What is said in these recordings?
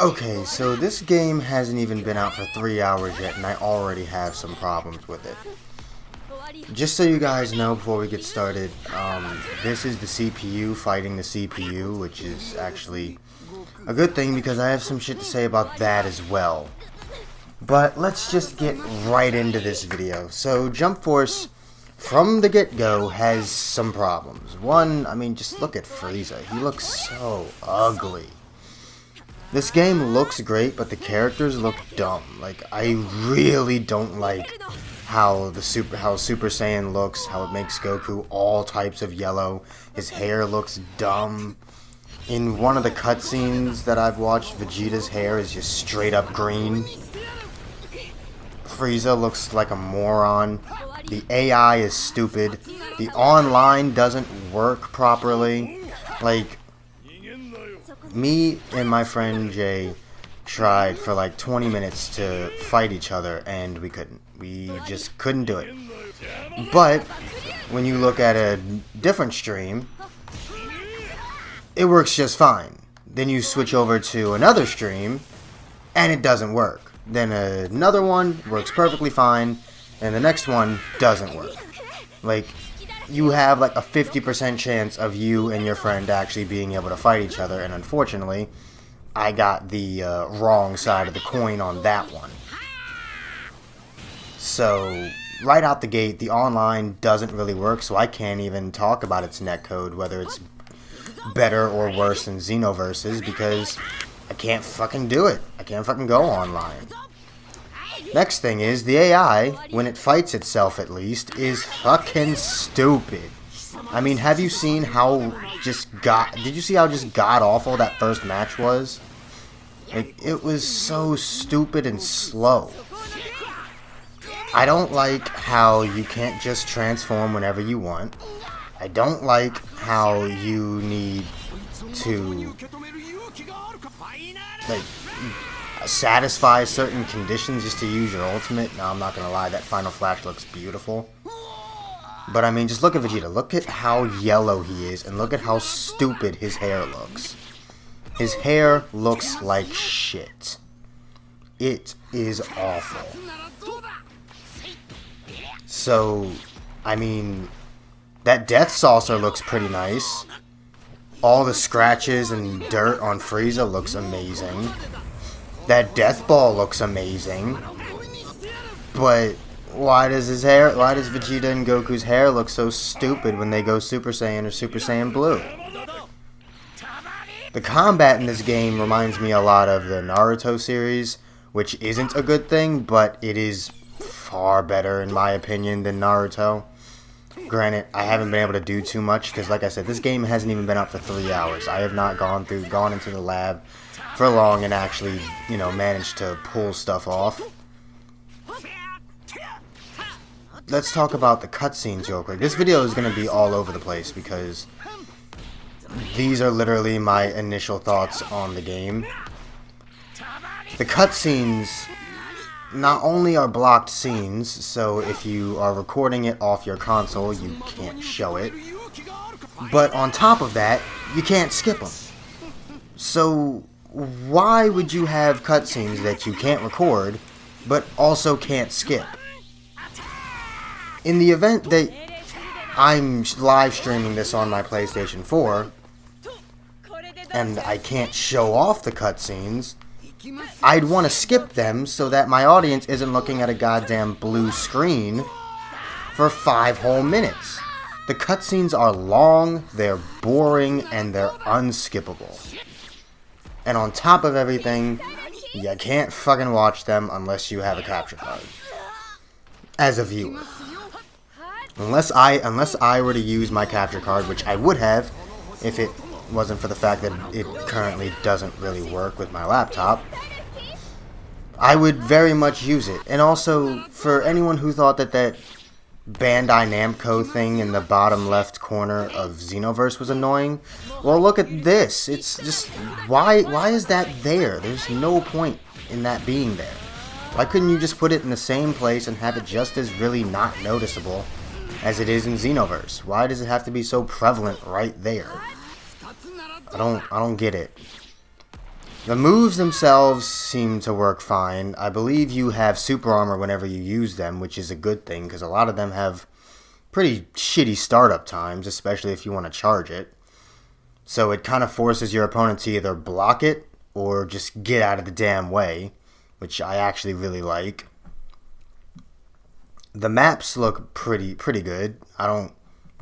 Okay, so this game hasn't even been out for 3 hours yet, and I already have some problems with it. Just so you guys know before we get started, this is the CPU fighting the CPU, which is actually a good thing because I have some shit to say about that as well. But let's just get right into this video. So Jump Force, from the get-go, has some problems. One, I mean, just look at Frieza. He looks so ugly. This game looks great, but the characters look dumb. Like, I really don't like how Super Saiyan looks, how it makes Goku all types of yellow. His hair looks dumb. In one of the cutscenes that I've watched, Vegeta's hair is just straight up green. Frieza looks like a moron. The AI is stupid. The online doesn't work properly. Like, me and my friend Jay tried for like 20 minutes to fight each other, and we couldn't. We just couldn't do it. But when you look at a different stream, it works just fine. Then you switch over to another stream, and it doesn't work. Then another one works perfectly fine, and the next one doesn't work. Like, you have like a 50% chance of you and your friend actually being able to fight each other, and unfortunately, I got the wrong side of the coin on that one. So, right out the gate, the online doesn't really work, so I can't even talk about its netcode, whether it's better or worse than Xenoverse's, because I can't fucking do it. I can't fucking go online. Next thing is, the AI, when it fights itself at least, is fucking stupid. I mean, have you seen how did you see how just god-awful that first match was? Like, it was so stupid and slow. I don't like how you can't just transform whenever you want. I don't like how you need to, like, satisfy certain conditions just to use your ultimate. Now, I'm not gonna lie, that final flash looks beautiful. But I mean, just look at Vegeta. Look at how yellow he is, and look at how stupid his hair looks. His hair looks like shit. It is awful. So, I mean, that Death Saucer looks pretty nice. All the scratches and dirt on Frieza looks amazing. That Death Ball looks amazing. But why does Vegeta and Goku's hair look so stupid when they go Super Saiyan or Super Saiyan Blue? The combat in this game reminds me a lot of the Naruto series, which isn't a good thing, but it is far better in my opinion than Naruto. Granted, I haven't been able to do too much because, like I said, this game hasn't even been out for 3 hours. I have not gone into the lab for long and actually, managed to pull stuff off. Let's talk about the cutscenes real quick. This video is going to be all over the place because these are literally my initial thoughts on the game. The cutscenes not only are blocked scenes, so if you are recording it off your console, you can't show it, but on top of that, you can't skip them. So why would you have cutscenes that you can't record, but also can't skip? In the event that I'm live streaming this on my PlayStation 4, and I can't show off the cutscenes, I'd want to skip them so that my audience isn't looking at a goddamn blue screen for 5 whole minutes. The cutscenes are long, they're boring, and they're unskippable. And on top of everything, you can't fucking watch them unless you have a capture card. As a viewer. Unless I were to use my capture card, which I would have if it wasn't for the fact that it currently doesn't really work with my laptop, I would very much use it. And also, for anyone who thought that Bandai Namco thing in the bottom left corner of Xenoverse was annoying, well, look at this. It's just, why is that there? There's no point in that being there. Why couldn't you just put it in the same place and have it just as really not noticeable as it is in Xenoverse? Why does it have to be so prevalent right there? I don't get it. The moves themselves seem to work fine. I believe you have super armor whenever you use them, which is a good thing, because a lot of them have pretty shitty startup times, especially if you want to charge it. So it kind of forces your opponent to either block it or just get out of the damn way, which I actually really like. The maps look pretty good. I don't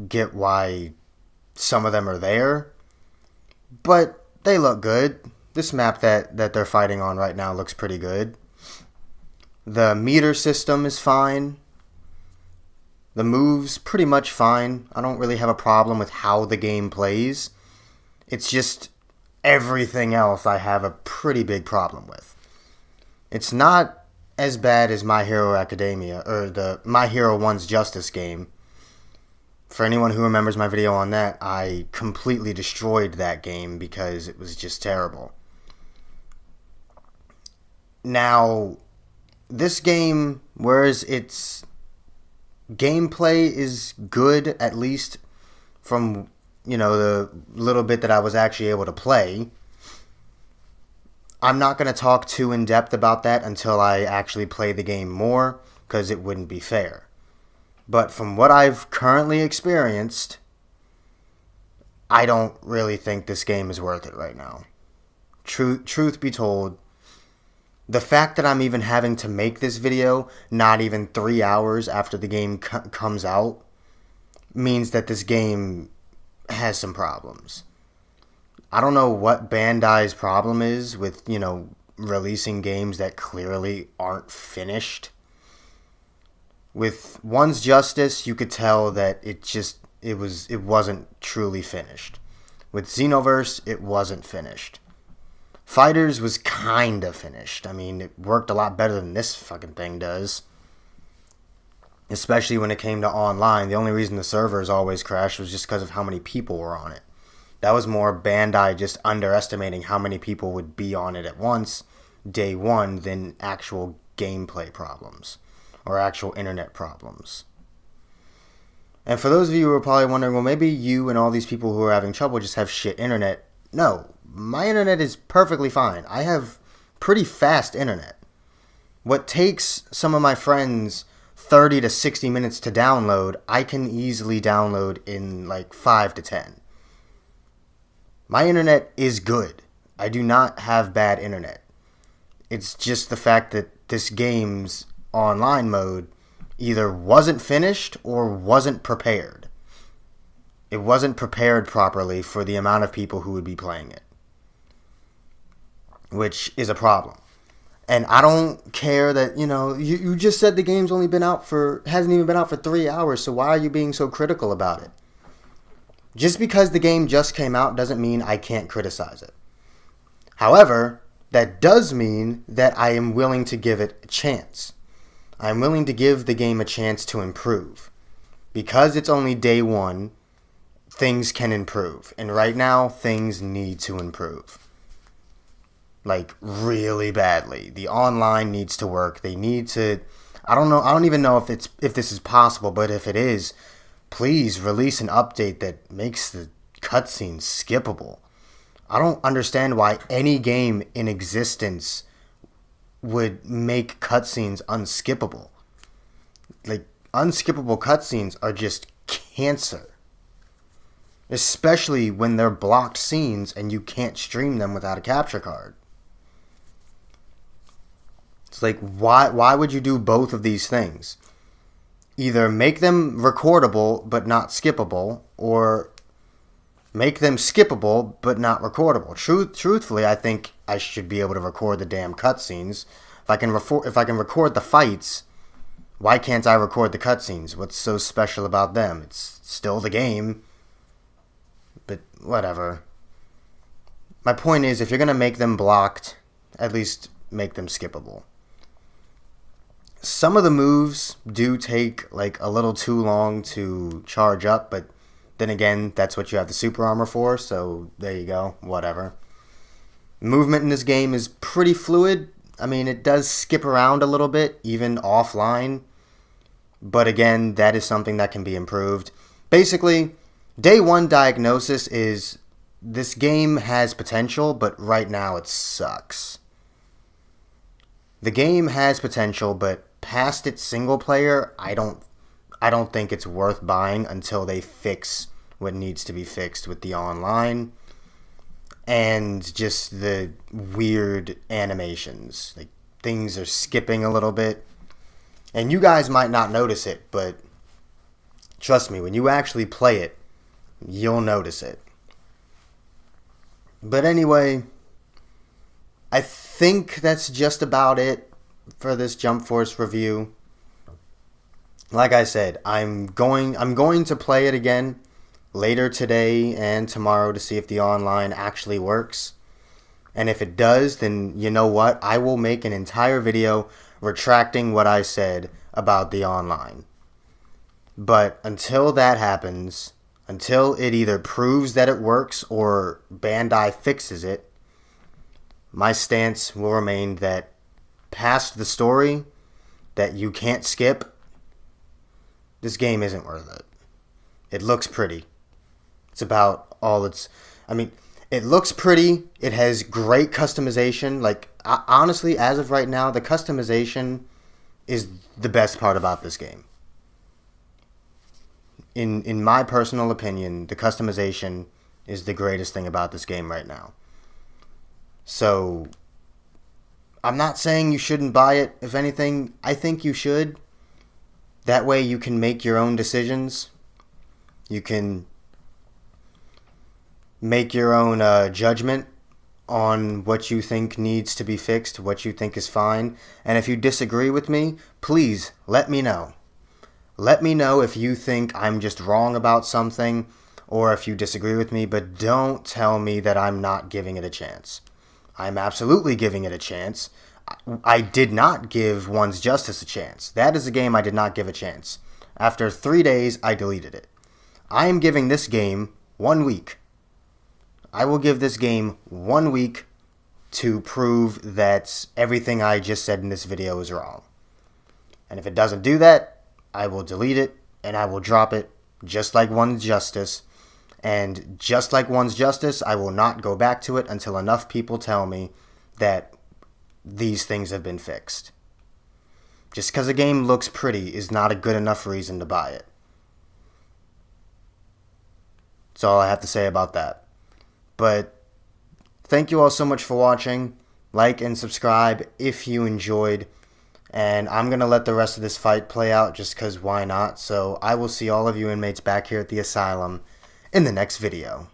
get why some of them are there, but they look good. This map that they're fighting on right now looks pretty good. The meter system is fine. The moves, pretty much fine. I don't really have a problem with how the game plays. It's just everything else I have a pretty big problem with. It's not as bad as My Hero Academia, or the My Hero One's Justice game. For anyone who remembers my video on that, I completely destroyed that game because it was just terrible. Now, this game, whereas its gameplay is good, at least from, the little bit that I was actually able to play, I'm not going to talk too in depth about that until I actually play the game more, because it wouldn't be fair. But from what I've currently experienced, I don't really think this game is worth it right now. Truth be told, the fact that I'm even having to make this video not even 3 hours after the game comes out means that this game has some problems. I don't know what Bandai's problem is with, releasing games that clearly aren't finished. With One's Justice, you could tell that it wasn't truly finished. With Xenoverse, it wasn't finished. Fighters was kinda finished. I mean, it worked a lot better than this fucking thing does. Especially when it came to online. The only reason the servers always crashed was just because of how many people were on it. That was more Bandai just underestimating how many people would be on it at once, day one, than actual gameplay problems. Or actual internet problems. And for those of you who are probably wondering, well, maybe you and all these people who are having trouble just have shit internet. No, my internet is perfectly fine. I have pretty fast internet. What takes some of my friends 30 to 60 minutes to download, I can easily download in like 5 to 10. My internet is good. I do not have bad internet. It's just the fact that this game's online mode either wasn't finished or wasn't prepared. It wasn't prepared properly for the amount of people who would be playing it, which is a problem. And I don't care that, you just said the game's hasn't even been out for 3 hours, so why are you being so critical about it? Just because the game just came out doesn't mean I can't criticize it. However, that does mean that I am willing to give it a chance. I'm willing to give the game a chance to improve. Because it's only day one, things can improve. And right now, things need to improve. Like, really badly. The online needs to work. They need to... I don't even know if this is possible, but if it is, please release an update that makes the cutscenes skippable. I don't understand why any game in existence would make cutscenes unskippable. Like, unskippable cutscenes are just cancer. Especially when they're blocked scenes and you can't stream them without a capture card. It's like, why would you do both of these things? Either make them recordable but not skippable, or make them skippable but not recordable. Truthfully, I think I should be able to record the damn cutscenes. If I can record the fights, why can't I record the cutscenes? What's so special about them? It's still the game. But whatever. My point is, if you're going to make them blocked, at least make them skippable. Some of the moves do take like a little too long to charge up, but then again, that's what you have the super armor for, so there you go, whatever. Movement in this game is pretty fluid. I mean, it does skip around a little bit, even offline, but again, that is something that can be improved. Basically, day one diagnosis is this game has potential, but right now it sucks. The game has potential, but past its single player, I don't think it's worth buying until they fix what needs to be fixed with the online and just the weird animations. Like, things are skipping a little bit. And you guys might not notice it, but trust me, when you actually play it, you'll notice it. But anyway, I think that's just about it for this Jump Force review. Like I said, I'm going to play it again later today and tomorrow to see if the online actually works. And if it does, then you know what? I will make an entire video retracting what I said about the online. But until that happens, until it either proves that it works or Bandai fixes it, my stance will remain that past the story that you can't skip, this game isn't worth it. It looks pretty. It's about all it's... I mean, it looks pretty. It has great customization. Like, honestly, as of right now, the customization is the best part about this game. In my personal opinion, the customization is the greatest thing about this game right now. So, I'm not saying you shouldn't buy it. If anything, I think you should. That way you can make your own decisions. You can make your own judgment on what you think needs to be fixed, what you think is fine. And if you disagree with me, please let me know. Let me know if you think I'm just wrong about something or if you disagree with me, but don't tell me that I'm not giving it a chance. I'm absolutely giving it a chance. I did not give One's Justice a chance. That is a game I did not give a chance. After 3 days, I deleted it. I am giving this game 1 week. I will give this game 1 week to prove that everything I just said in this video is wrong. And if it doesn't do that, I will delete it and I will drop it just like One's Justice. And just like One's Justice, I will not go back to it until enough people tell me that these things have been fixed. Just because a game looks pretty is not a good enough reason to buy it. That's all I have to say about that. But thank you all so much for watching. Like and subscribe if you enjoyed. And I'm going to let the rest of this fight play out just because why not. So I will see all of you inmates back here at the asylum in the next video.